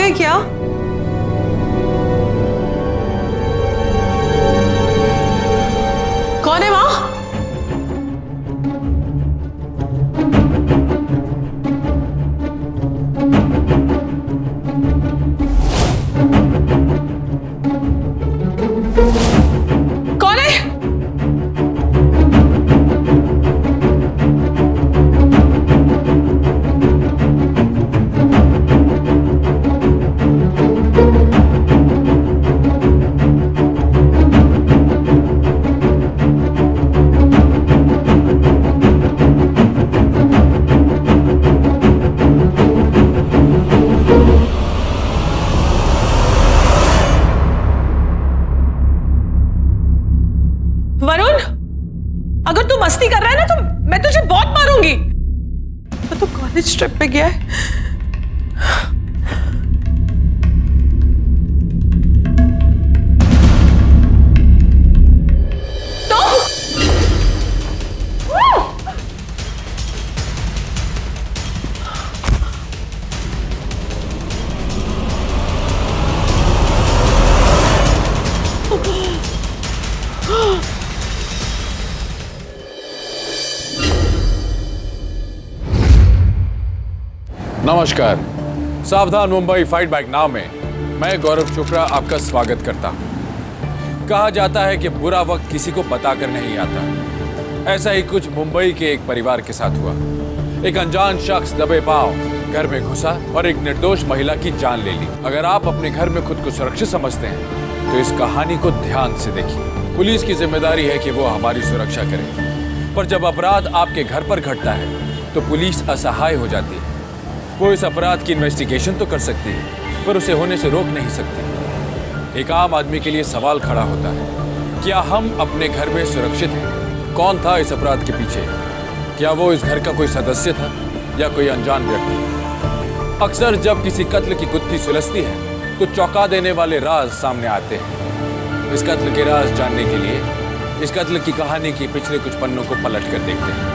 गए क्या? कौन है वहां? कौन है? वरुण, अगर तू मस्ती कर रहा है ना तो मैं तुझे बहुत मारूंगी। तो कॉलेज ट्रिप पे गया है। नमस्कार, सावधान मुंबई फाइट बैक नाउ में मैं गौरव चोपड़ा आपका स्वागत करता हूं। कहा जाता है कि बुरा वक्त किसी को बताकर नहीं आता। ऐसा ही कुछ मुंबई के एक परिवार के साथ हुआ। एक अनजान शख्स दबे पांव घर में घुसा और एक निर्दोष महिला की जान ले ली। अगर आप अपने घर में खुद को सुरक्षित समझते हैं तो इस कहानी को ध्यान से देखिए। पुलिस की जिम्मेदारी है कि वो हमारी सुरक्षा करे, पर जब अपराध आपके घर पर घटता है तो पुलिस असहाय हो जाती है। वो इस अपराध की इन्वेस्टिगेशन तो कर सकती है, पर उसे होने से रोक नहीं सकती। एक आम आदमी के लिए सवाल खड़ा होता है, क्या हम अपने घर में सुरक्षित हैं? कौन था इस अपराध के पीछे? क्या वो इस घर का कोई सदस्य था या कोई अनजान व्यक्ति? अक्सर जब किसी कत्ल की गुत्थी सुलझती है तो चौंका देने वाले राज सामने आते हैं। इस कत्ल के राज जानने के लिए इस कत्ल की कहानी की पिछले कुछ पन्नों को पलट कर देखते हैं।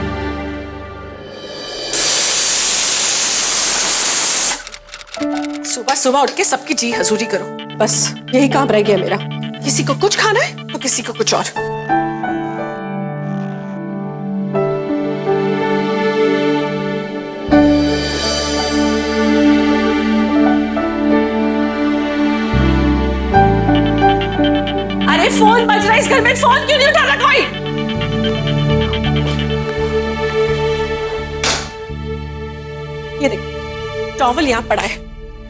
सुबह सुबह उठ के सबकी जी हजूरी करो, बस यही काम रह गया मेरा। किसी को कुछ खाना है तो किसी को कुछ और। अरे फोन बज रहा है इस घर में, फोन क्यों नहीं उठा रहा कोई? ये देख, टॉवल यहाँ पड़ा है,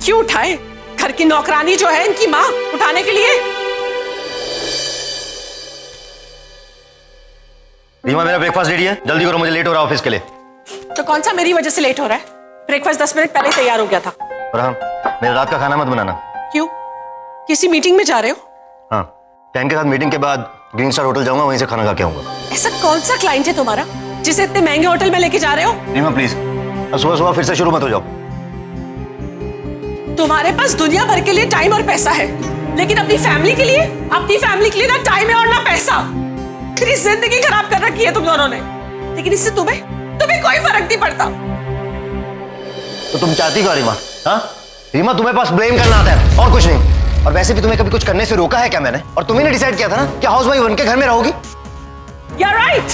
क्यों उठाए? घर की नौकरानी जो है इनकी माँ उठाने के लिए। रीमा, मेरा ब्रेकफास्ट रेडी है, जल्दी करो, मुझे लेट हो रहा है ऑफिस के लिए। तो कौन सा मेरी वजह से लेट हो रहा है? ब्रेकफास्ट 10 मिनट पहले तैयार हो गया था। और हाँ, मेरा रात का खाना मत बनाना। क्यों? किसी मीटिंग में जा रहे हो? हाँ, क्लाइंट के साथ मीटिंग के बाद ग्रीन स्टार होटल जाऊंगा, वहीं से खाना खा के आऊंगा। ऐसा कौन सा क्लाइंट है तुम्हारा जिसे इतने महंगे होटल में लेके जा रहे हो? रीमा प्लीज, अब सुबह सुबह फिर से शुरू मत हो जाओ। तुम्हारे पास दुनिया भर के लिए टाइम और पैसा है, लेकिन अपनी फैमिली के लिए ना टाइम है और ना पैसा। मेरी जिंदगी खराब कर रखी है तुम दोनों ने, लेकिन इससे तुम्हें कोई फर्क नहीं पड़ता। तो तुम चाहती क्या रीमा? हाँ रीमा, तुम्हें पास ब्लेम करना आता है और कुछ नहीं। और वैसे भी तुम्हें कभी कुछ करने से रोका है क्या मैंने? और तुम्ही ने डिसाइड किया था ना कि हाउस वाइफ बन के घर में रहोगी। You're right.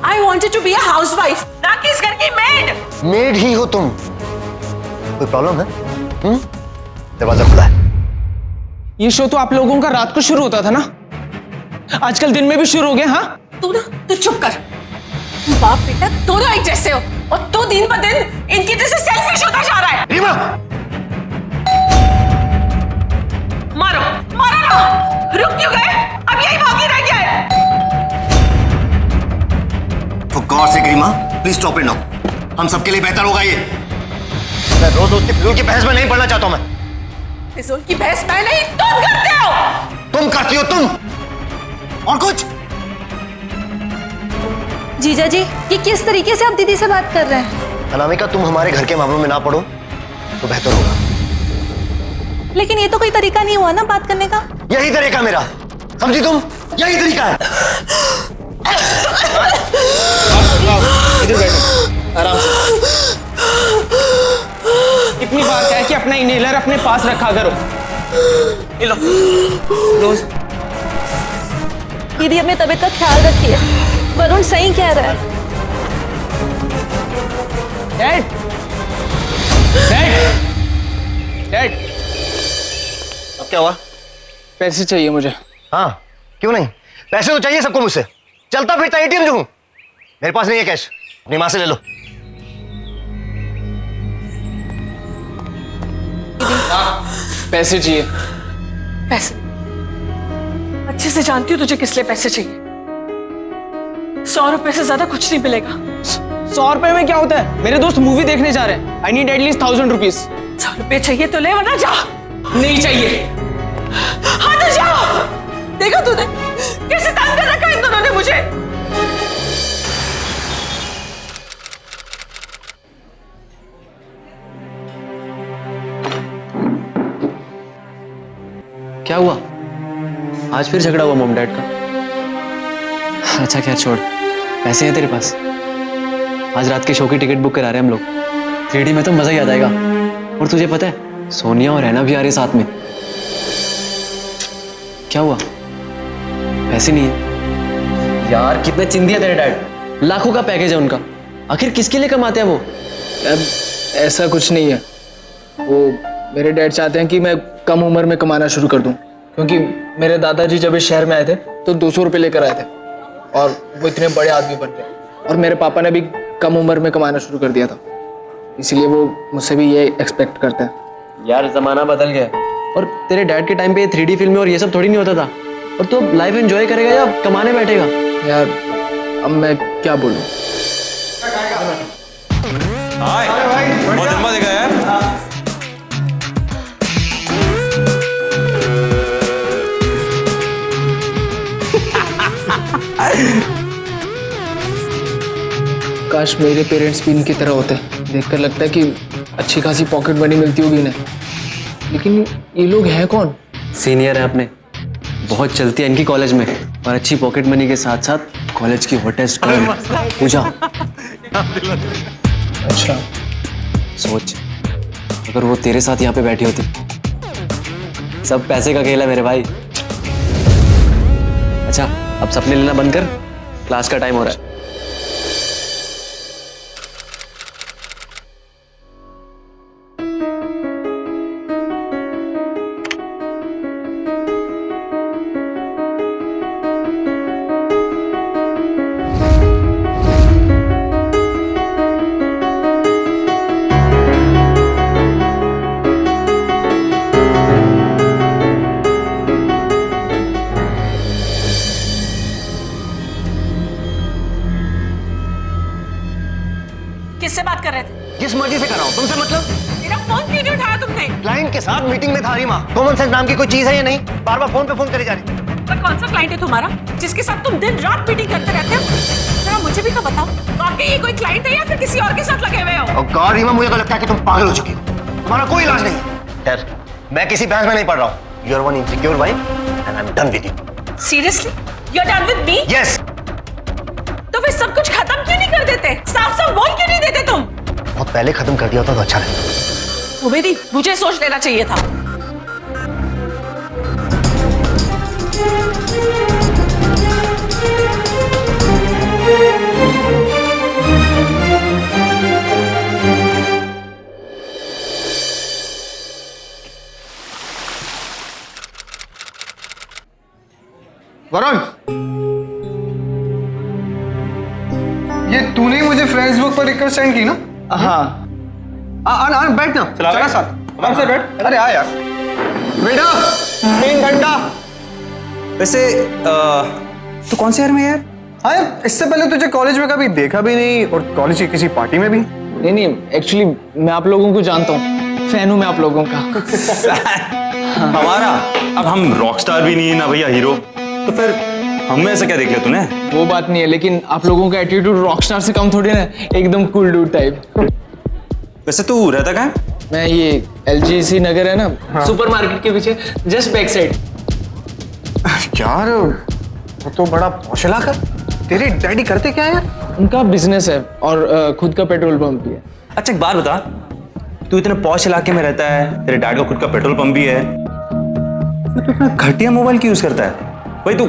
I wanted to be a housewife, ना कि इस घर की मेड। मेड ही हो तुम। कोई प्रॉब्लम है? दरवाजा खुला है। ये शो तो आप लोगों का रात को शुरू होता था ना, आजकल दिन में भी शुरू हो गया। हाँ तू चुप कर। बाप बेटा दोनों एक जैसे हो, और तू दिन ब दिन इनकी जैसे सेल्फिश होता जा रहा है। रीमा, मारो ना, रुक क्यों गए? अब यही बाकी रह गया है। For God's sake Reema, please stop it now. हम सबके लिए बेहतर होगा ये। मैं रोज उसकी फिजूल की बहस में नहीं पड़ना चाहता हूं। मैं फिजूल की बहस मैं नहीं, तुम करते हो। तुम करती हो, तुम और कुछ। जीजा जी, ये किस तरीके से आप दीदी से बात कर रहे हैं? अनामिका, तुम हमारे घर के मामलों में ना पड़ो तो बेहतर होगा। लेकिन ये तो कोई तरीका नहीं हुआ ना बात करने का। यही तरीका मेरा, समझी तुम? यही तरीका है। इधर बैठो आराम से। कितनी बार कहा है कि अपना इनहेलर अपने पास रखा करो। ये लो रोज। दीदी अपनी तबीयत का ख्याल रखिए, वरुण सही कह रहा है। डैड डैड डैड, अब क्या हुआ? पैसे चाहिए मुझे। हाँ, क्यों नहीं? पैसे तो चाहिए सबको मुझसे। चलता फिरता एटीएम जो हूं। मेरे पास नहीं है कैश, अपनी मां से ले लो। पैसे चाहिए। पैसे? अच्छे से जानती हूँ तुझे किस लिए पैसे चाहिए। 100 रुपए से ज्यादा कुछ नहीं मिलेगा। 100 रुपए में क्या होता है? मेरे दोस्त मूवी देखने जा रहे हैं। I need at least 1000 rupees. 100 रुपए चाहिए तो ले, वरना जा। नहीं चाहिए। हाँ तो जा। देखा तूने कैसे तंग कर रखा इन दोनों ने मुझे। क्या हुआ? आज फिर झगड़ा हुआ मॉम डैड का? अच्छा क्या छोड़, पैसे हैं तेरे पास? आज रात के शो की टिकट बुक करा रहे हैं हम लोग। 3D में तो मजा ही आ जाएगा। और तुझे पता है सोनिया और रैना भी आ रही साथ में। क्या हुआ? पैसे नहीं है? यार कितने चिंदी है तेरे डैड। लाखों का पैकेज है उनका। आखिर किसके लिए कमाते हैं वो? ऐसा कुछ नहीं है। वो मेरे डैड चाहते हैं कि मैं कम उम्र में कमाना शुरू कर दूं, क्योंकि मेरे दादाजी जब इस शहर में आए थे तो 200 रुपये लेकर आए थे और वो इतने बड़े आदमी बन गए। और मेरे पापा ने भी कम उम्र में कमाना शुरू कर दिया था, इसीलिए वो मुझसे भी ये एक्सपेक्ट करते हैं। यार जमाना बदल गया है। और तेरे डैड के टाइम पे 3D फिल्में और ये सब थोड़ी नहीं होता था। और तू लाइफ एंजॉय करेगा या कमाने बैठेगा? यार अब मैं क्या बोलूं। हाय, बहुत दिन बाद देखा यार। काश मेरे पेरेंट्स भी इनकी तरह होते। देखकर लगता है कि अच्छी खासी पॉकेट मनी मिलती होगी इन्हें, लेकिन ये लोग हैं कौन? सीनियर है अपने, बहुत चलती है इनकी कॉलेज में। और अच्छी पॉकेट मनी के साथ साथ कॉलेज की हॉटेस्ट गर्ल पूजा। अच्छा, सोच अगर वो तेरे साथ यहाँ पे बैठी होती। सब पैसे का खेल है मेरे भाई। अच्छा अब सपने लेना बंद कर, क्लास का टाइम हो रहा है। किससे बात कर रहे थे? जिस मर्जी से कर रहा हूं, तुमसे मतलब? मेरा फोन क्यों नहीं उठाया तुमने? क्लाइंट के साथ मीटिंग में था रीमा। कॉमन सेंस नाम की कोई चीज है या नहीं? बार बार फोन पे फोन करी जा रही थी। पर कौन सा क्लाइंट है तुम्हारा जिसके साथ तुम दिन रात मीटिंग करते रहते हो? जरा मुझे भी तो बताओ, वाकई ये कोई क्लाइंट है या फिर किसी और के साथ लगे हुए हो? और गॉड रीमा, मुझे तो लगता है कि तुम पागल हो चुकी हो। तुम्हारा कोई इलाज नहीं है। खैर, मैं किसी बहस में नहीं पड़ रहा हूँ। You are one insecure wife and I am done with you. Seriously? You are done with me? Yes. तो फिर सब कुछ खत्म क्यों नहीं कर देते? साफ साफ बोल क्यों नहीं देते तुम? बहुत पहले खत्म कर दिया होता तो अच्छा रहता। उमेदी, मुझे सोच लेना चाहिए था। वरुण, ये तूने ही मुझे फेसबुक पर रिक्वेस्ट सेंड की ना? हाँ। बैठ ना, चला साथ। आराम से बैठ। अरे आ यार। बेटा, 3 घंटा। वैसे तू कौन से ईयर में है यार? हाँ यार, इससे पहले तुझे कॉलेज में कभी देखा भी नहीं और कॉलेज की किसी पार्टी में भी नहीं, एक्चुअली मैं आप लोगों को जानता हूँ, फैन हूँ मैं आप लोगों का। हमारा? अब हम रॉक स्टार भी नहीं है ना भैया, हीरो। तो फिर हमें ऐसा क्या देख लिया तूने? वो बात नहीं है, लेकिन आप लोगों का एटीट्यूड रॉकस्टार से कम थोड़ी ना, एकदम कूल डूड टाइप। वैसे तू रहता कहाँ है? मैं ये LGC नगर है ना, सुपरमार्केट के पीछे, जस्ट बैक साइड। यार वो तो बड़ा पॉश इलाका। तेरे डैडी करते क्या है यार? उनका बिजनेस है और खुद का पेट्रोल पंप भी है। अच्छा एक बात बता, तू इतने पॉश इलाके में रहता है, तेरे डैड का खुद का पेट्रोल पंप भी है, तो इतना घटिया मोबाइल क्यों यूज करता है भाई? तू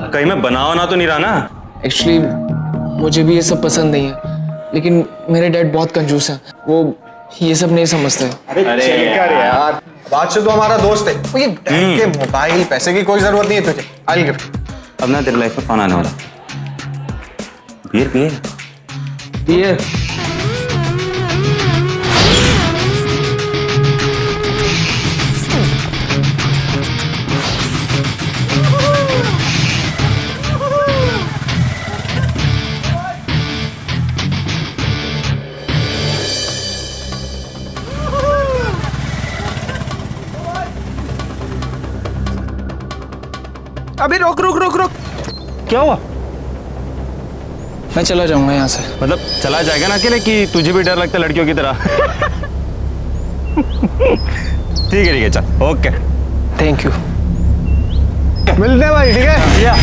कहीं में बना ना तो नहीं रहा ना? एक्चुअली मुझे भी ये सब पसंद नहीं है, लेकिन मेरे डैड बहुत कंजूस हैं, वो ये सब नहीं समझते। अरे चल यार, आज से तो हमारा दोस्त है। ये डैड के मोबाइल पैसे की कोई जरूरत नहीं है तुझे। आई गिफ्ट। अब ना तेरे लाइफ में फन आने वाला। बियर पिए? ये अभी रोक रोक रोक रोक। क्या हुआ? मैं चला जाऊंगा यहाँ से। मतलब चला जाएगा ना अकेले, कि तुझे भी डर लगता है लड़कियों की तरह? ठीक है चल, ओके। Thank you. मिलते हैं भाई, ठीक है? या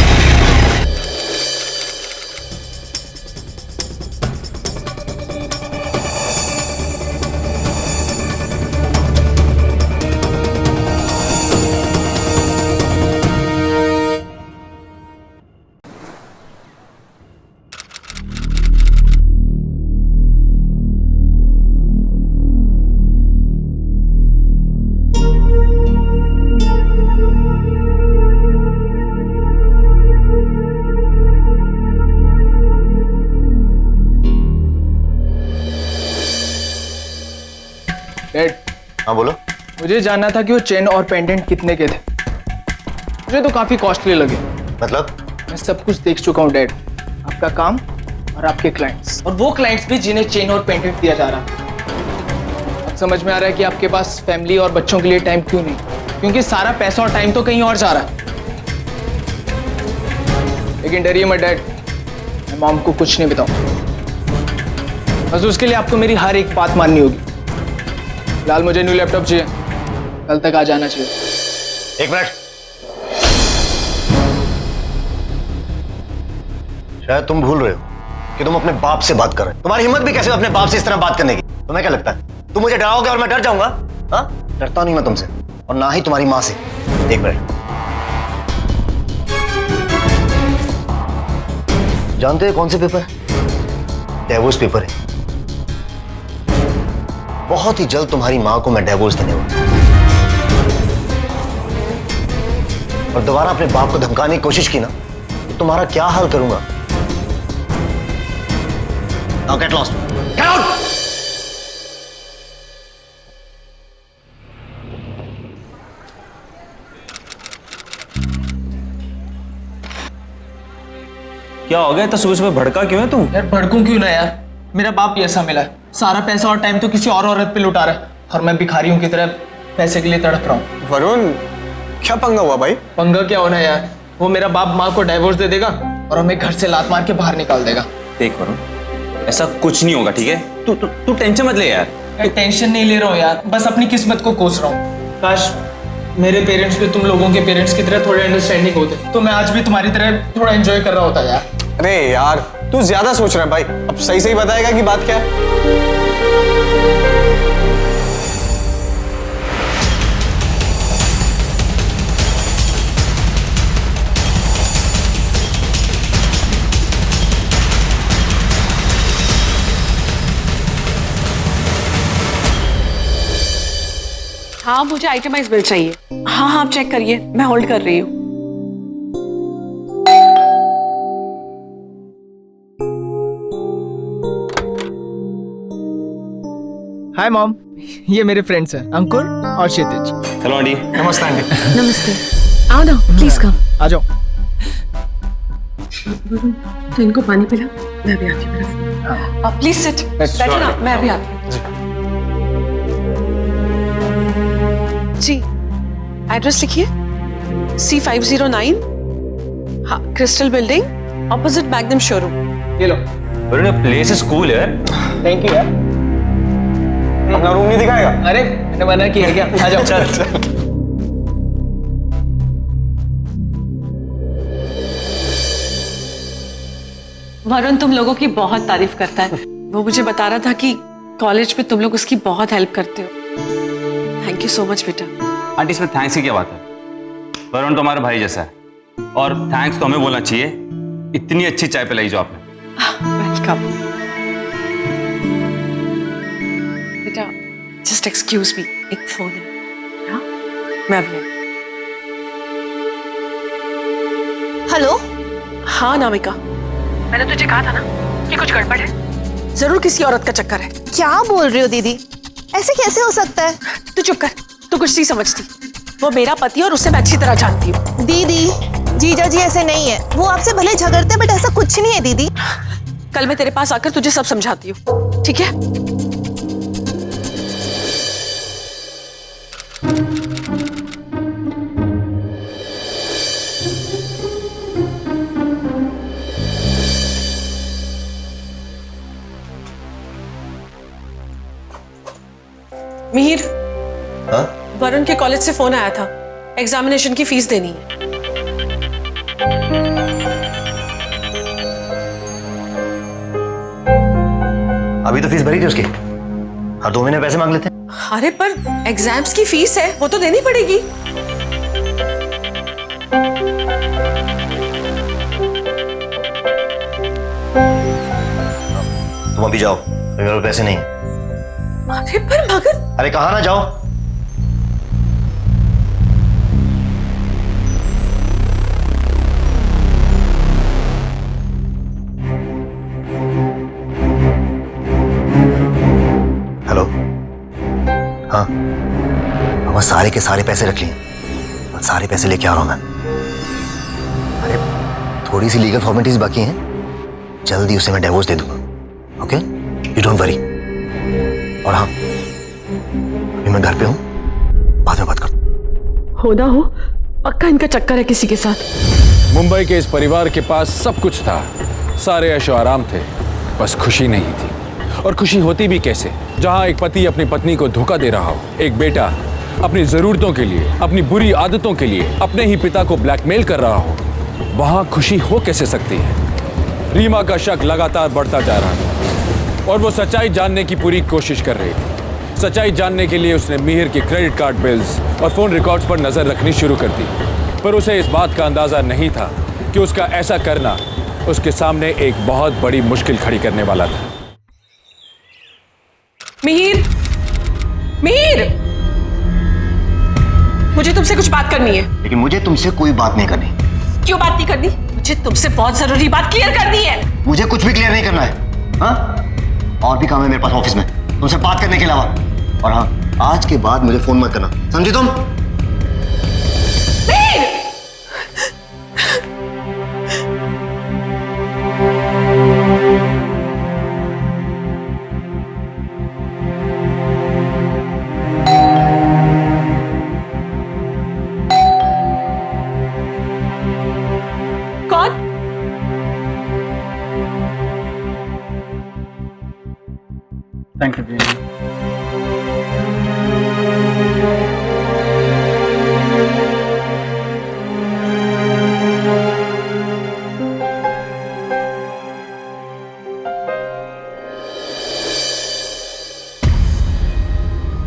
डैड, हाँ बोलो। मुझे जानना था कि वो चेन और पेंडेंट कितने के थे। मुझे तो काफी कॉस्टली लगे। मतलब? मैं सब कुछ देख चुका हूँ डैड, आपका काम और आपके क्लाइंट्स, और वो क्लाइंट्स भी जिन्हें चेन और पेंडेंट दिया जा रहा है। अब समझ में आ रहा है कि आपके पास फैमिली और बच्चों के लिए टाइम क्यों नहीं, क्योंकि सारा पैसा और टाइम तो कहीं और जा रहा है। लेकिन डरिए मत डैड, मैं मॉम को कुछ नहीं बताऊं। बस उसके लिए आपको मेरी हर एक बात माननी होगी। फिलहाल मुझे न्यू लैपटॉप चाहिए, कल तक आ जाना चाहिए। एक मिनट। शायद तुम भूल रहे हो कि तुम अपने बाप से बात कर रहे हो। तुम्हारी हिम्मत भी कैसे अपने बाप से इस तरह बात करने की? तुम्हें क्या लगता है तुम मुझे डराओगे और मैं डर जाऊंगा? हाँ, डरता नहीं मैं तुमसे, और ना ही तुम्हारी मां से। एक मिनट। जानते हो कौन से पेपर है? डिवोर्स पेपर है। बहुत ही जल्द तुम्हारी मां को मैं डिवोर्स देने वाला और दोबारा अपने बाप को धमकाने की कोशिश की ना तो तुम्हारा क्या हाल करूंगा? Now get lost. Get out! क्या हो गया? तो सुबह सुबह भड़का क्यों है तू? यार भड़कूं क्यों ना यार, मेरा बाप ऐसा मिला है, सारा पैसा और टाइम तो किसी और औरत पे लुटा रहा है, और मैं भिखारियों की तरह पैसे के लिए तड़प रहा हूँ। वरुण, क्या पंगा हुआ भाई? पंगा क्या होना यार, वो मेरा बाप माँ को डाइवोर्स दे देगा और हमें घर से लात मार के बाहर निकाल देगा। देख वरुण, ऐसा कुछ नहीं होगा, ठीक है? तू टेंशन मत ले यार। मैं टेंशन नहीं ले रहा हूँ यार, बस अपनी किस्मत को कोस रहा हूँ। काश मेरे पेरेंट्स भी तुम लोगों के पेरेंट्स की तरह थोड़े अंडरस्टैंडिंग होते तो मैं आज भी तुम्हारी तरह थोड़ा एंजॉय कर रहा होता यार। अरे यार, तू ज्यादा सोच रहा है भाई। अब सही सही बताएगा कि बात क्या है? हाँ, मुझे आइटमाइज बिल चाहिए। हाँ हाँ, आप चेक करिए, मैं होल्ड कर रही हूँ। हाय मॉम, ये मेरे फ्रेंड्स हैं अंकुर और क्षितिज। Hello aunty. नमस्ते आंटी। नमस्ते। आओ ना, प्लीज कम। आ जाओ। तो इनको पानी पिला, मैं भी आती हूँ। प्लीज सिट, बैठो ना, मैं भी आती हूँ। जी, एड्रेस लिखिए। C509, हाँ, crystal building, opposite magnum showroom. ये लो। वरुण, प्लेस इज कूल है। थैंक यू यार। अपना रूम नहीं दिखाएगा? अरे मैंने मना किया क्या? आ जाओ। चल। वरुण तुम लोगों की बहुत तारीफ करता है। वो मुझे बता रहा था कि कॉलेज में तुम लोग उसकी बहुत हेल्प करते हो। थैंक यू सो मच बेटा। आंटी इसमें थैंक्स की क्या बात है? वरुण तो हमारा भाई जैसा है और थैंक्स तो हमें बोलना चाहिए। इतनी अच्छी चाय पिलाई जो आपने। वेलकम बेटा। जस्ट एक्सक्यूज मी, एक फोन है। हाँ, मैं अभी आई। हेलो। हाँ अनामिका, मैंने तुझे कहा था ना कि कुछ गड़बड़ है। जरूर किसी औरत का चक्कर है। क्या बोल रही हो दीदी? ऐसे कैसे हो सकता है? तू चुप कर, तू कुछ नहीं समझती। वो मेरा पति और उसे मैं अच्छी तरह जानती हूँ। दीदी, जीजा जी ऐसे नहीं है। वो आपसे भले झगड़ते बट ऐसा कुछ नहीं है दीदी। कल मैं तेरे पास आकर तुझे सब समझाती हूँ, ठीक है? मिहिर, हाँ? वरुण के कॉलेज से फोन आया था। एग्जामिनेशन की फीस देनी है। अभी तो फीस भरी थी उसकी, हर 2 महीने पैसे मांग लेते हैं। अरे पर एग्जाम्स की फीस है, वो तो देनी पड़ेगी। तुम अभी जाओ, मेरे पास पैसे नहीं है। अरे पर मगर अरे कहा ना जाओ। हेलो, हाँ, अब सारे के सारे पैसे रख लिए और सारे पैसे लेके आ रहा हूं मैं। अरे थोड़ी सी लीगल फॉर्मेलिटीज बाकी हैं, जल्दी उसे मैं डिवोर्स दे दूंगा। Okay, you don't worry. और हाँ, अभी मैं घर पे हूँ, बाद में बात करता हूँ। हो ना हो, पक्का इनका चक्कर है किसी के साथ। मुंबई के इस परिवार के पास सब कुछ था, सारे ऐशो आराम थे, बस खुशी नहीं थी। और खुशी होती भी कैसे, जहां एक पति अपनी पत्नी को धोखा दे रहा हो, एक बेटा अपनी जरूरतों के लिए, अपनी बुरी आदतों के लिए अपने ही पिता को ब्लैकमेल कर रहा हो, वहां खुशी हो कैसे सकती है? रीमा का शक लगातार बढ़ता जा रहा था और वो सच्चाई जानने की पूरी कोशिश कर रही थी। सच्चाई जानने के लिए उसने मिहिर के क्रेडिट कार्ड बिल्स और फोन रिकॉर्ड्स पर नजर रखनी शुरू कर दी, पर उसे इस बात का अंदाजा नहीं था कि उसका ऐसा करना उसके सामने एक बहुत बड़ी मुश्किल खड़ी करने वाला था। मिहिर, मिहिर, मुझे तुमसे कुछ बात करनी है। लेकिन मुझे तुमसे कोई बात नहीं करनी। क्यों बात नहीं करनी? मुझे तुमसे बहुत जरूरी बात क्लियर करनी है। मुझे कुछ भी क्लियर नहीं करना है। हाँ? और भी काम है मेरे पास ऑफिस में, तुमसे बात करने के अलावा। और हाँ, आज के बाद मुझे फोन मत करना, समझी तुम? कौन? Thank you.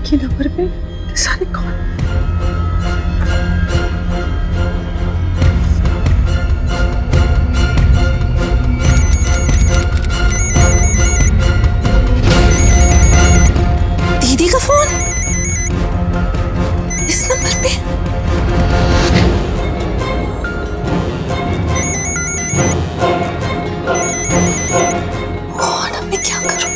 के नंबर पे सारे कौन? दीदी का फोन इस नंबर पे? और अब मैं क्या करूं?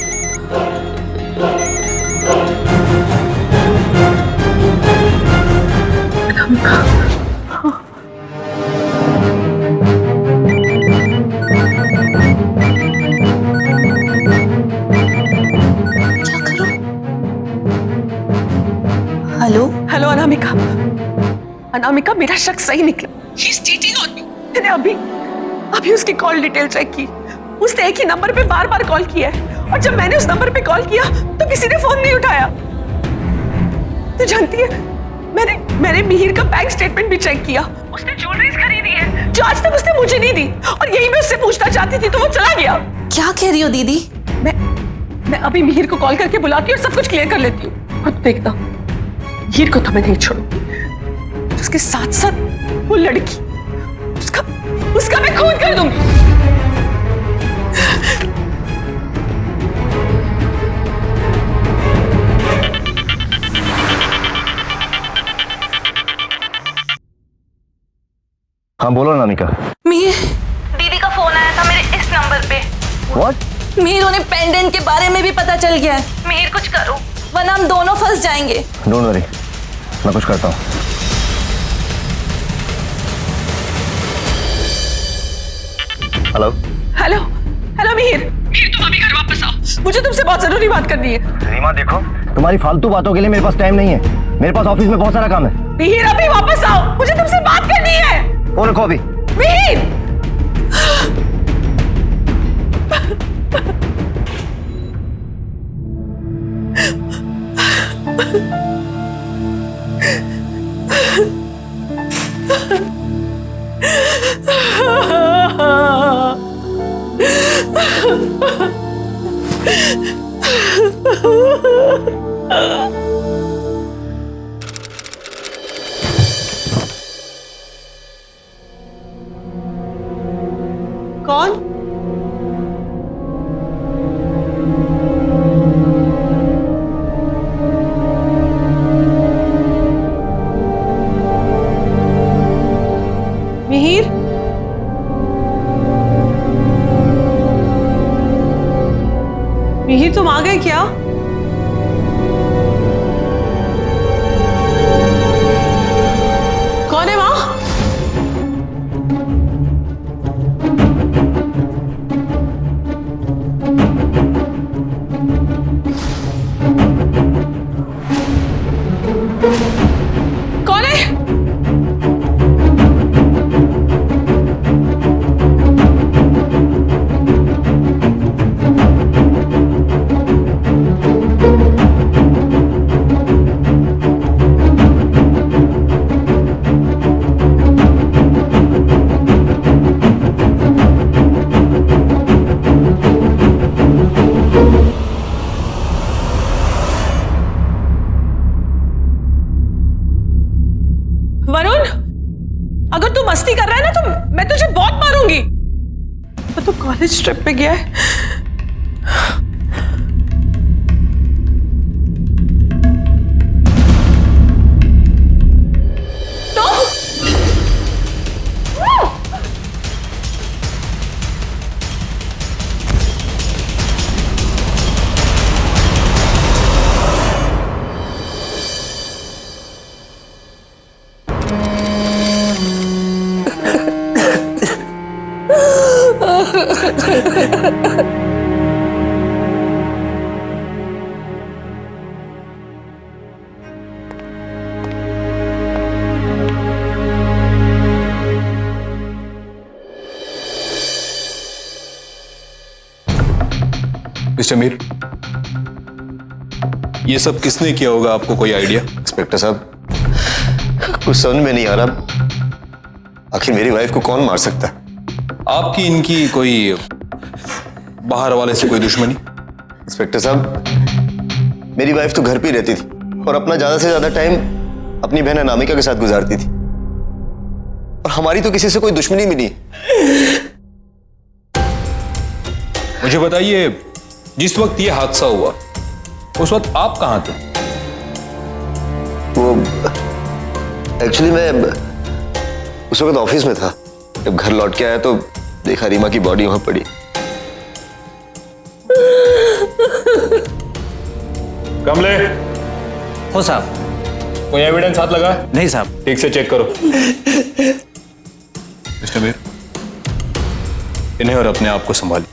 क्या करूं? हेलो। हेलो अनामिका। अनामिका, मेरा शक सही निकला। He is cheating on me। मैंने अभी उसकी कॉल डिटेल चेक की। उसने एक ही नंबर पे बार बार कॉल किया है और जब मैंने उस नंबर पे कॉल किया तो किसी ने फोन नहीं उठाया। तू जानती है, मैंने मिहिर का बैंक स्टेटमेंट भी चेक किया। उसने ज्वेलरीज खरीदी है जो आज तक उसने मुझे नहीं दी और यही मैं उससे पूछना चाहती थी तो वो चला गया। क्या कह रही हो दीदी? मैं अभी मिहिर को कॉल करके बुलाती हूँ और सब कुछ क्लियर कर लेती हूँ। खुद देखना, मिहिर को तो मैं नहीं छोड़ूंगी, उसके साथ साथ वो लड़की, उसका मैं खून कर दूंगी। हाँ बोलो नामिका। मिहिर, दीदी का फोन आया था मेरे इस नंबर पे। What? मिहिर, उन्हें पेंडेंट के बारे में भी पता चल गया है। मिहिर कुछ करो वरना हम दोनों फंस जाएंगे। डोंट वरी, मैं कुछ करता हूँ। हेलो हेलो हेलो मिहिर, तुम अभी घर वापस आओ, मुझे तुमसे बहुत जरूरी बात करनी है। रीमा देखो, तुम्हारी फालतू बातों के लिए मेरे पास टाइम नहीं है। मेरे पास ऑफिस में बहुत सारा काम है। मिहिर अभी वापस आओ, मुझे तुमसे बात करनी है। फोन रखो अभी। मिहिर, कौन? मिहिर, मिहिर तुम आ गए क्या? कौन है वहां? कौन है? वरुण, अगर तू मस्ती कर रहा है ना तो मैं तुझे बहुत मारूंगी। तो तू कॉलेज ट्रिप पे गया है। तो मिस्टर मीर, ये सब किसने किया होगा, आपको कोई आइडिया? इंस्पेक्टर साहब, कुछ समझ में नहीं आ रहा। आखिर मेरी वाइफ को कौन मार सकता है? आपकी इनकी कोई बाहर वाले से कोई दुश्मनी? इंस्पेक्टर साहब, मेरी वाइफ तो घर पे ही रहती थी और अपना ज्यादा से ज्यादा टाइम अपनी बहन अनामिका के साथ गुजारती थी, और हमारी तो किसी से कोई दुश्मनी भी नहीं। मुझे बताइए, जिस वक्त ये हादसा हुआ उस वक्त आप कहां थे? वो एक्चुअली मैं उस वक्त ऑफिस में था। जब घर लौट के आया तो देखा रीमा की बॉडी वहां पड़ी। कमले, हो साहब। कोई एविडेंस हाथ लगा? नहीं साहब। ठीक से चेक करो। मिस्टर मीर, इन्हें और अपने आप को संभालिए।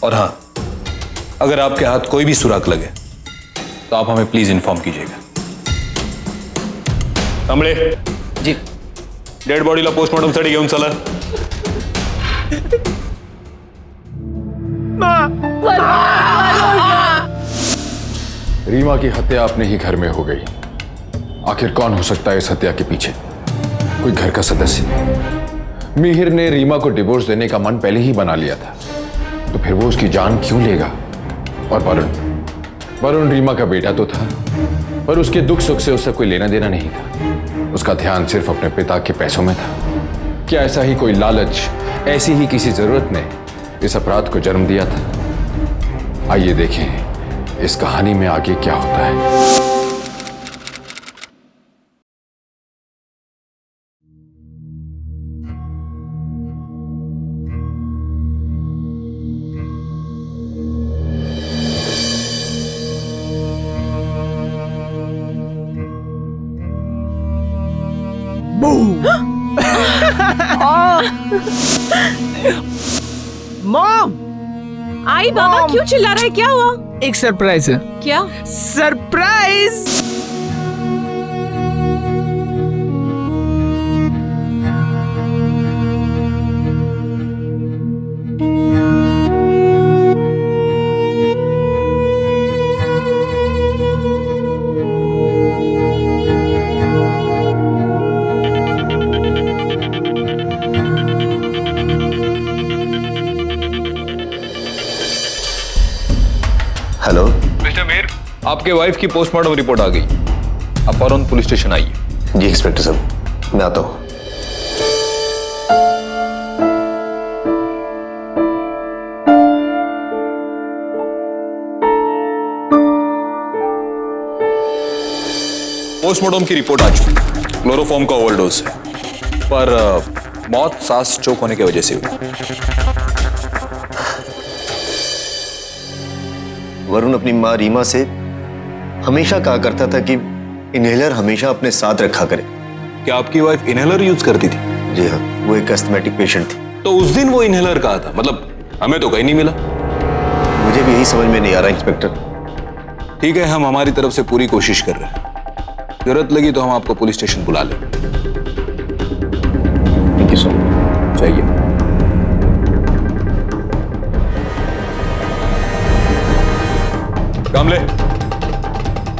और हाँ, अगर आपके हाथ कोई भी सुराग लगे तो आप हमें प्लीज इन्फॉर्म कीजिएगा। कमले जी। डेड बॉडीला पोस्टमॉर्टमसाठी घेऊन चला. रीमा की हत्या अपने ही घर में हो गई। आखिर कौन हो सकता है इस हत्या के पीछे? कोई घर का सदस्य। मिहिर ने रीमा को डिवोर्स देने का मन पहले ही बना लिया था, तो फिर वो उसकी जान क्यों लेगा? और वरुण, वरुण रीमा का बेटा तो था, पर उसके दुख सुख से उससे कोई लेना देना नहीं था। उसका ध्यान सिर्फ अपने पिता के पैसों में था। क्या ऐसा ही कोई लालच, ऐसी ही किसी जरूरत ने इस अपराध को जन्म दिया था? आइए देखें इस कहानी में आगे क्या होता है। मॉम, आई बाबा क्यों चिल्ला रहा है? क्या हुआ? एक सरप्राइज है। क्या सरप्राइज? हेलो मिस्टर मीर, आपके वाइफ की पोस्टमार्टम रिपोर्ट आ गई। आप फौरन पुलिस स्टेशन आइए। जी इंस्पेक्टर साहब, मैं आता हूँ। पोस्टमार्टम की रिपोर्ट आ चुकी। क्लोरोफॉर्म का ओवरडोज है, पर मौत सांस चोक होने की वजह से हुई। वरुण अपनी माँ रीमा से हमेशा कहा करता था कि इनहेलर हमेशा अपने साथ रखा करे। क्या आपकी वाइफ इनहेलर यूज करती थी? जी हाँ, वो एक अस्थमैटिक पेशेंट थी। तो उस दिन वो इनहेलर कहा था, मतलब हमें तो कहीं नहीं मिला। मुझे भी यही समझ में नहीं आ रहा इंस्पेक्टर। ठीक है, हम हमारी तरफ से पूरी कोशिश कर रहे हैं। जरूरत लगी तो हम आपको पुलिस स्टेशन बुला लें। Thank you so much. चाहिए। कामले,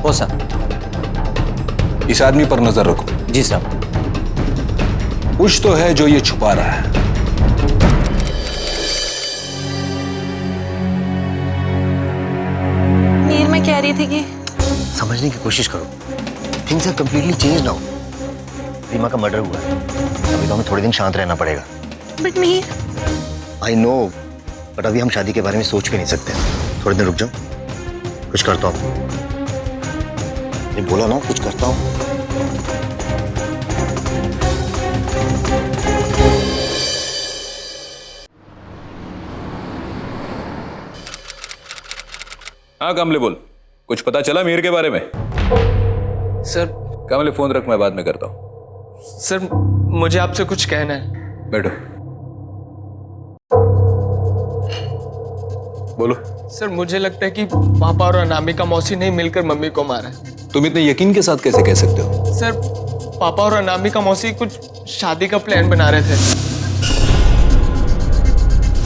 ओ सर। इस आदमी पर नजर रखो। जी साहब। कुछ तो है जो ये छुपा रहा है। मीर, मैं कह रही थी कि समझने की कोशिश करो। Things are completely change now. Reema का मर्डर हुआ है, अभी तो हमें थोड़े दिन शांत रहना पड़ेगा। But Mir, I know, but अभी हम शादी के बारे में सोच भी नहीं सकते। थोड़े दिन रुक जाओ, कुछ करता हूँ। नहीं बोला ना, कुछ करता हूँ। हाँ कामले, बोल। कुछ पता चला मीर के बारे में? सर, कामले फोन रख, मैं बाद में करता हूँ। सर मुझे आपसे कुछ कहना है। बैठो। बोलो। सर मुझे लगता है कि पापा और अनामिका मौसी ने मिलकर मम्मी को मारा है। तुम इतने यकीन के साथ कैसे कह सकते हो? सर, पापा और अनामिका मौसी कुछ शादी का प्लान बना रहे थे।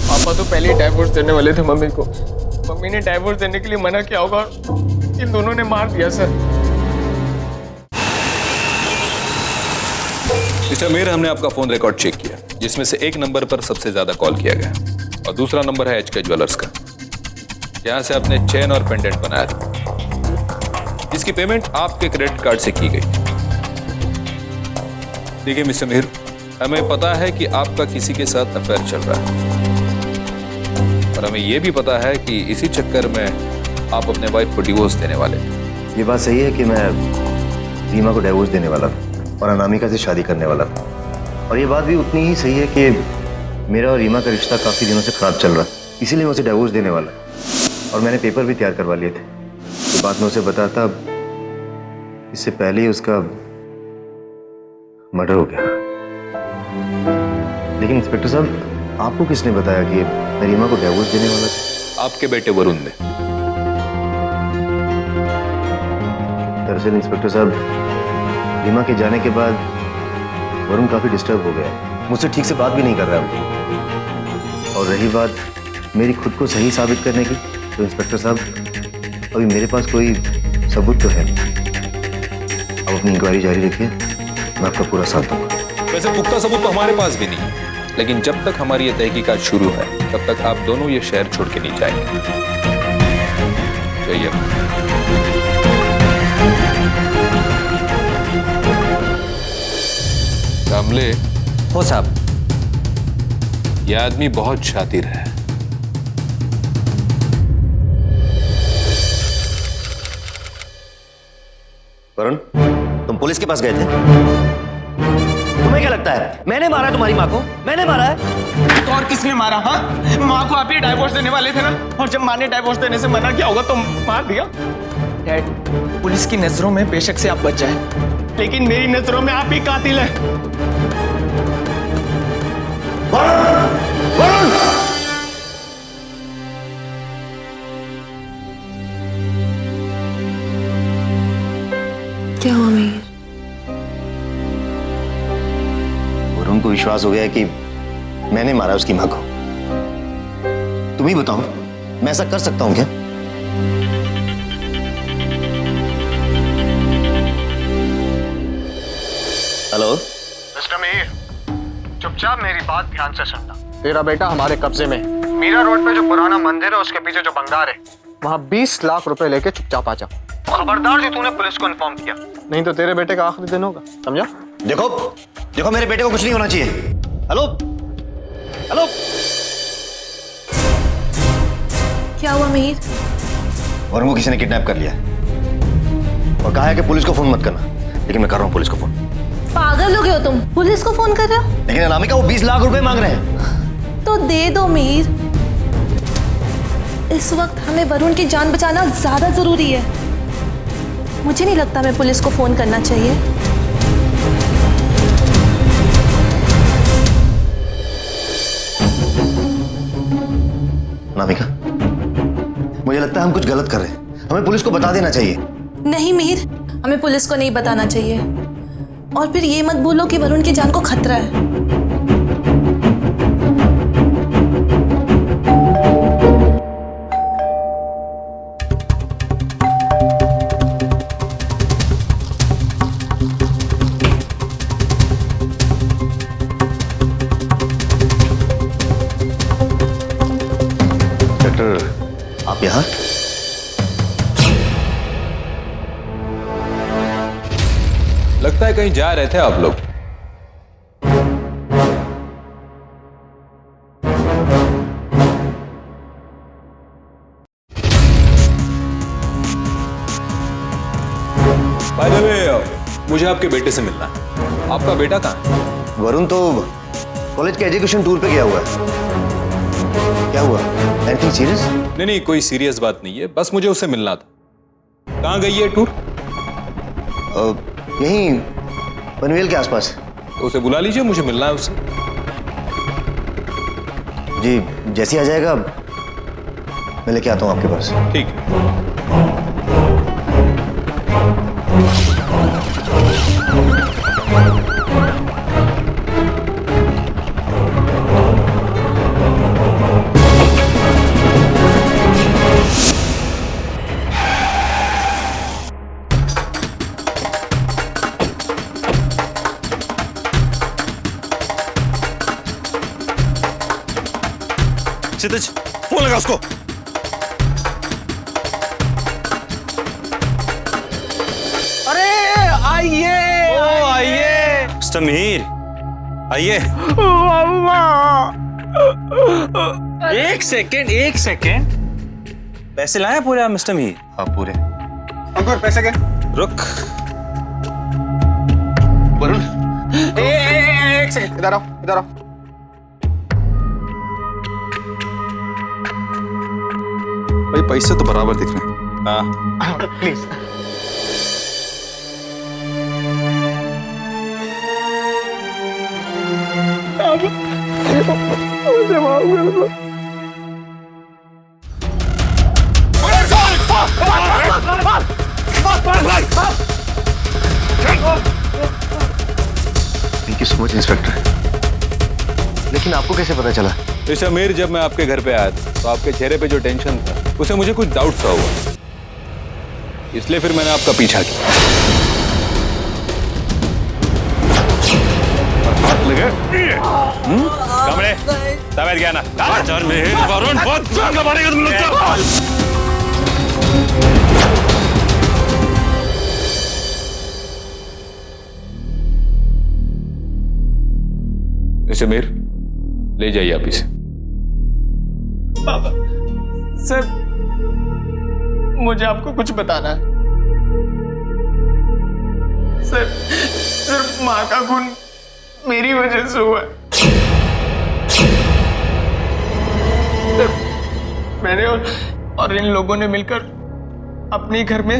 पापा तो पहले ही डाइवोर्स देने वाले थे मम्मी को। मम्मी ने डाइवोर्स देने के लिए मना किया होगा, इन दोनों ने मार दिया सर। मिस्टर मीर, हमने आपका फोन रिकॉर्ड चेक किया, जिसमें से एक नंबर पर सबसे ज्यादा कॉल किया गया और दूसरा नंबर है HK ज्वेलर्स का, जहां से आपने चेन और पेंडेंट बनाया था, जिसकी पेमेंट आपके क्रेडिट कार्ड से की गई। देखिए मिस्टर मीर, हमें पता है कि आपका किसी के साथ अफेयर चल रहा है, और हमें यह भी पता है कि इसी चक्कर में आप अपने वाइफ को डिवोर्स देने वाले। ये बात सही है कि मैं रीमा को डिवोर्स देने वाला था और अनामिका से शादी करने वाला था, और ये बात भी उतनी ही सही है कि मेरा और रीमा का रिश्ता काफी दिनों से खराब चल रहा है, इसीलिए मैं उसे डिवोर्स देने वाला, और मैंने पेपर भी तैयार करवा लिए थे। ये बात मैं उसे बताता इससे पहले ही उसका मर्डर हो गया। लेकिन इंस्पेक्टर साहब, आपको किसने बताया कि मैं रीमा को डिवोर्स देने वाला था? आपके बेटे वरुण ने। दरअसल इंस्पेक्टर साहब, रीमा के जाने के बाद वरुण काफी डिस्टर्ब हो गया, मुझसे ठीक से बात भी नहीं कर रहा है। और रही बात मेरी खुद को सही साबित करने की, तो इंस्पेक्टर साहब अभी मेरे पास कोई सबूत तो है। आप अपनी इंक्वायरी जारी रखिए, मैं आपका पूरा साथ दूंगा। वैसे पुख्ता सबूत तो हमारे पास भी नहीं है, लेकिन जब तक हमारी ये तहकीकात शुरू है तब तक आप दोनों ये शहर छोड़ के नहीं जाएंगे। चाहिए। कामले, हो साहब। यह आदमी बहुत शातिर है। वरुण, तुम पुलिस के पास गए थे? तुम्हें क्या लगता है मैंने मारा तुम्हारी माँ को? मैंने मारा है? तो और किसने मारा? हाँ, माँ को आप ही डाइवोर्स देने वाले थे ना, और जब माँ ने डाइवोर्स देने से मना किया होगा तो मार दिया। डैड, पुलिस की नजरों में बेशक से आप बच जाए, लेकिन मेरी नजरों में आप ही कातिल हैं। वरुण! क्या हुआ मीर? वरुण को विश्वास हो गया है कि मैंने मारा उसकी माँ को। तुम ही बताओ, मैं ऐसा कर सकता हूं क्या? हेलो मिस्टर मीर, चुपचाप मेरी बात ध्यान से सुनना। तेरा बेटा हमारे कब्जे में। मीरा रोड पे जो पुराना मंदिर है उसके पीछे जो बंगार है, वहाँ 20 लाख रुपए लेके चुपचाप आ जा। खबरदार जी, तूने पुलिस को इन्फॉर्म किया, नहीं तो तेरे बेटे का आखिरी दिन होगा, समझा? देखो देखो, मेरे बेटे को कुछ नहीं होना चाहिए। Hello hello. क्या हुआ मीर? वरुण को किसी ने किडनैप कर लिया और कहा है कि पुलिस को फोन मत करना, लेकिन मैं कर रहा हूँ पुलिस को फोन। पागल हो गए हो तुम? पुलिस को फोन कर रहे हो? लेकिन अनामिका, वो 20 लाख रुपए मांग रहे हैं। तो दे दो मीर। इस वक्त हमें वरुण की जान बचाना ज्यादा जरूरी है। मुझे नहीं लगता हमें पुलिस को फोन करना चाहिए। अनामिका, मुझे लगता है हम कुछ गलत कर रहे हैं, हमें पुलिस को बता देना चाहिए। नहीं मीर, हमें पुलिस को नहीं बताना चाहिए। और फिर ये मत बोलो कि वरुण की जान को खतरा है। डॉक्टर, आप यहाँ? लगता है कहीं जा रहे थे आप लोग। बाय द वे, मुझे आपके बेटे से मिलना है। आपका बेटा कहाँ है? वरुण तो कॉलेज के एजुकेशन टूर पे गया हुआ है। क्या हुआ? Anything serious? नहीं, कोई सीरियस बात नहीं है, बस मुझे उससे मिलना था। कहाँ गई है टूर? यहीं पनवेल के आसपास। तो उसे बुला लीजिए, मुझे मिलना है उससे। जी, जैसे ही आ जाएगा मैं लेके आता हूँ आपके पास। ठीक है। क्षितिज, फोन लगा उसको। अरे आइए, आइए मिस्टर मीर, आइए। एक सेकेंड, पैसे लाए पूरे आप मिस्टर मीर? हाँ, पूरे। अंकुर, पैसे के? रुक। वरुण, एक सेकंड, इधर आओ, इधर आओ। भाई पैसे तो बराबर दिख रहे हैं। हाँ please. Thank you so much inspector. लेकिन आपको कैसे पता चला? मिस्टर मीर, जब मैं आपके घर पे आया था तो आपके चेहरे पे जो टेंशन था उसे मुझे कुछ डाउट सा हुआ, इसलिए फिर मैंने आपका पीछा किया। कमरे तबीयत क्या ना? वरुण बहुत मारेगा तुम लोग को। मिस्टर मीर, ले जाइए आप इसे। पापा, सर मुझे आपको कुछ बताना है। सर माँ का खून मेरी वजह से हुआ है। सर, मैंने और इन लोगों ने मिलकर अपने घर में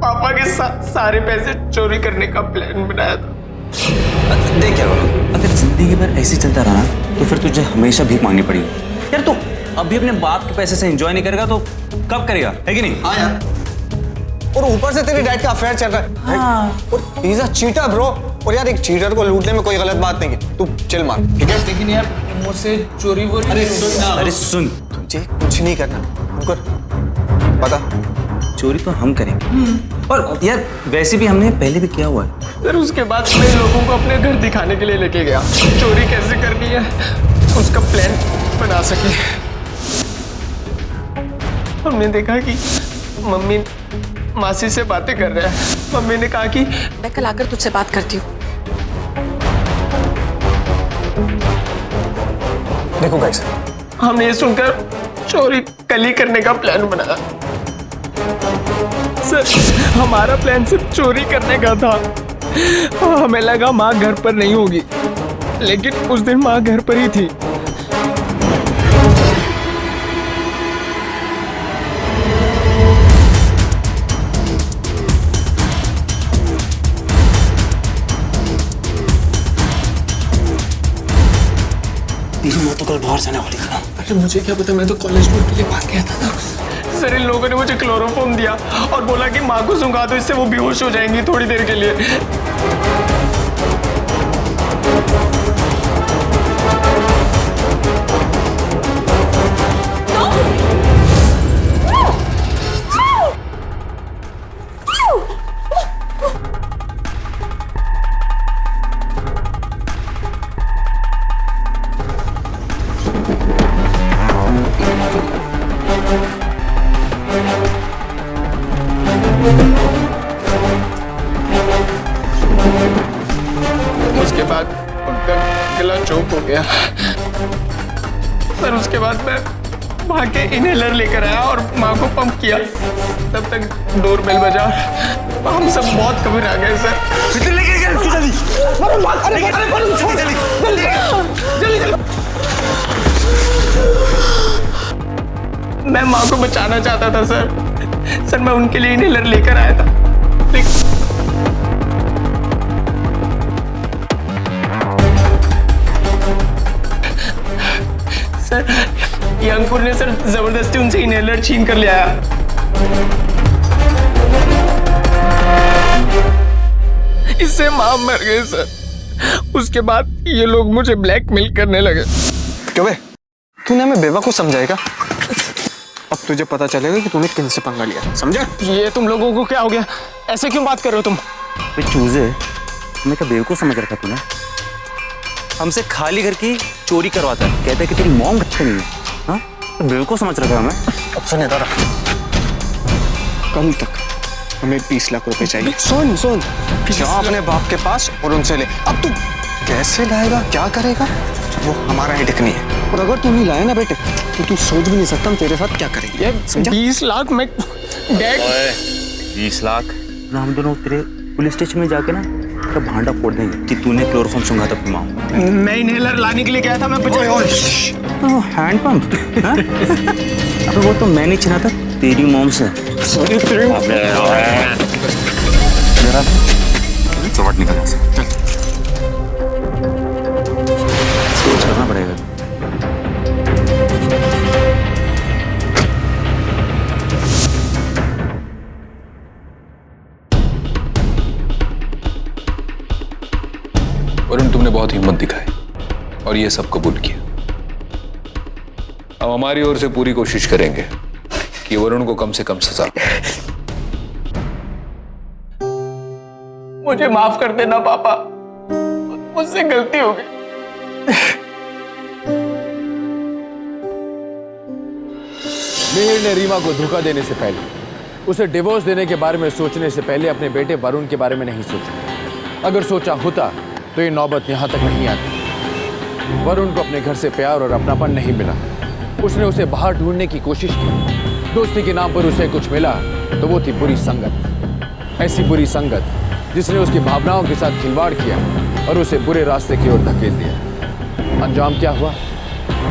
पापा के सारे पैसे चोरी करने का प्लान बनाया था। देख क्या करो, अगर जिंदगी भर ऐसे चलता रहा ना तो फिर तुझे हमेशा भीख मांगनी पड़ेगी। यार तू अभी अपने बाप के पैसे से एंजॉय नहीं करेगा तो कब करेगा, है कि नहीं? हाँ यार, और ऊपर से तेरी डैड का अफेयर चल रहा है। हाँ। और he is a cheater bro. और यार एक चीटर को लूटने में कोई गलत बात नहीं है, तू चिल मार, ठीक है? लेकिन यार मुझसे चोरी वोरी अरे सुन, तुझे कुछ नहीं करना, रुक पता चोरी तो हम करेंगे। और यार वैसे भी हमने पहले भी किया हुआ है। सर उसके बाद मैं लोगों को अपने घर दिखाने के लिए लेके गया, चोरी कैसे करनी है उसका प्लान बना सके। हमने देखा कि मम्मी मासी से बातें कर रहे हैं। मम्मी ने कहा कि मैं कल आकर तुझसे बात करती हूँ। देखो गाइस, हमने ये सुनकर चोरी कल ही करने का प्लान बनाया। सर हमारा प्लान सिर्फ चोरी करने का था। हमें लगा माँ घर पर नहीं होगी, लेकिन उस दिन माँ घर पर ही थी। तेरी माँ तो कल बाहर जाने वाली थी ना। अरे मुझे क्या पता, मैं तो कॉलेज टूर के लिए बाहर गया था ना। सर इन लोगों ने मुझे क्लोरोफॉर्म दिया और बोला कि माँ को सुंघा दो, इससे वो बेहोश हो जाएंगी थोड़ी देर के लिए। उसके बाद उनका गला चोक हो गया। सर उसके बाद मैं वहां के इनहेलर लेकर आया और माँ को पंप किया। तब तक डोरबेल बजा। हम सब बहुत घबरा गए सर। मैं माँ को बचाना चाहता था सर। मैं उनके लिए इनहेलर लेकर आया था, लेकिन सर ये अंकुर ने सर जबरदस्ती उनसे इनहेलर छीन कर ले आया। इससे माँ मर गए सर। उसके बाद ये लोग मुझे ब्लैकमेल करने लगे। क्यों बे, तूने हमें बेवकूफ समझाएगा? अब तुझे पता चलेगा कि तूने किनसे पंगा लिया, समझा? ये तुम लोगों को क्या हो गया? ऐसे क्यों बात कर रहे हो तुम? चूजे, हमें क्या बेवकूफ समझ रखा तूने? हमसे खाली घर की चोरी करवाता है, कहता है कि तेरी मॉम घर नहीं है। हाँ, तो बेवकूफ समझ रखा हमें। अब सुने दादा, कल तक हमें 20 लाख रुपए चाहिए। सुन जा अपने बाप के पास और उनसे ले। अब तू कैसे लाएगा, क्या करेगा, वो हमारा ही नहीं है। और अगर तू नहीं लाया ना बेटे, तो तू सोच भी नहीं सकता हम तेरे साथ क्या करेंगे। 20 लाख मैं डैड। 20 लाख ना हम दोनों तेरे पुलिस स्टेशन में जाके ना तो भांडा फोड़ देंगे कि तूने क्लोरोफॉर्म सुंघा था अपनी माँ। मैं इनहेलर लाने के लिए गया था। मैं हैंड पंप? अबे वो तो मैंने छीना था तेरी मॉम से। चौबट निकल यहाँ से। सोच करना पड़ेगा। वरुण, तुमने बहुत हिम्मत दिखाई और ये सब कबूल किया। अब हमारी ओर से पूरी कोशिश करेंगे कि वरुण को कम से कम सजा। मुझे माफ कर देना पापा, मुझसे गलती हो गई। मिहिर ने रीमा को धोखा देने से पहले उसे डिवोर्स देने के बारे में सोचने से पहले अपने बेटे वरुण के बारे में नहीं सोचा। अगर सोचा होता तो ये नौबत यहां तक नहीं आती। वरुण को अपने घर से प्यार और अपनापन नहीं मिला। उसने उसे बाहर ढूंढने की कोशिश की। दोस्ती के नाम पर उसे कुछ मिला तो वो थी बुरी संगत। ऐसी बुरी संगत जिसने उसकी भावनाओं के साथ खिलवाड़ किया और उसे बुरे रास्ते की ओर धकेल दिया। अंजाम क्या हुआ?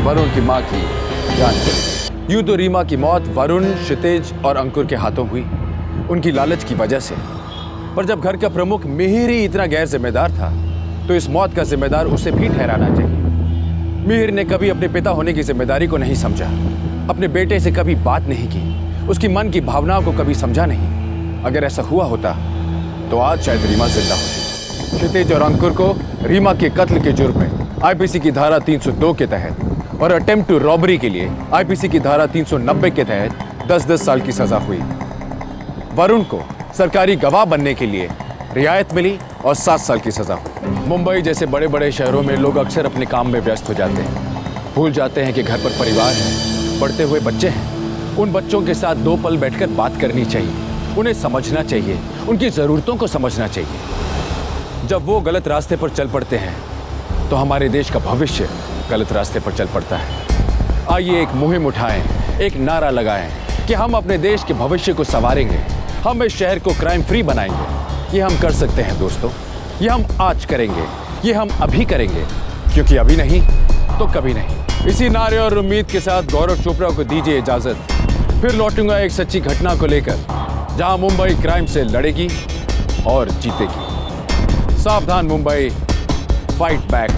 वरुण की मां की जान चली। यूं तो रीमा की मौत वरुण, क्षितिज और अंकुर के हाथों हुई, उनकी लालच की वजह से। पर जब घर का प्रमुख मिहिर ही इतना गैर जिम्मेदार था तो इस मौत का जिम्मेदार उसे भी ठहराना चाहिए। मिहिर ने कभी अपने पिता होने की जिम्मेदारी को नहीं समझा, अपने बेटे से कभी बात नहीं की, उसकी मन की भावनाओं को कभी समझा नहीं। अगर ऐसा हुआ होता तो आज शायद रीमा जिंदा होती। क्षितिज और अंकुर को रीमा के कत्ल के जुर्म में आईपीसी की धारा 302 के तहत और अटेम्प्ट टू रॉबरी के लिए आईपीसी की धारा 390 के तहत 10-10 साल की सजा हुई। वरुण को सरकारी गवाह बनने के लिए रियायत मिली और 7 साल की सजा हुई। मुंबई जैसे बड़े बड़े शहरों में लोग अक्सर अपने काम में व्यस्त हो जाते हैं, भूल जाते हैं कि घर पर परिवार है, पढ़ते हुए बच्चे हैं। उन बच्चों के साथ 2 पल बैठकर बात करनी चाहिए, उन्हें समझना चाहिए, उनकी ज़रूरतों को समझना चाहिए। जब वो गलत रास्ते पर चल पड़ते हैं तो हमारे देश का भविष्य गलत रास्ते पर चल पड़ता है। आइए एक मुहिम उठाएं, एक नारा लगाएं कि हम अपने देश के भविष्य को संवारेंगे, हम इस शहर को क्राइम फ्री बनाएंगे। ये हम कर सकते हैं दोस्तों, ये हम आज करेंगे, ये हम अभी करेंगे, क्योंकि अभी नहीं तो कभी नहीं। इसी नारे और उम्मीद के साथ गौरव चोपड़ा को दीजिए इजाजत। फिर लौटूंगा एक सच्ची घटना को लेकर, जहां मुंबई क्राइम से लड़ेगी और जीतेगी। सावधान मुंबई, फाइट बैक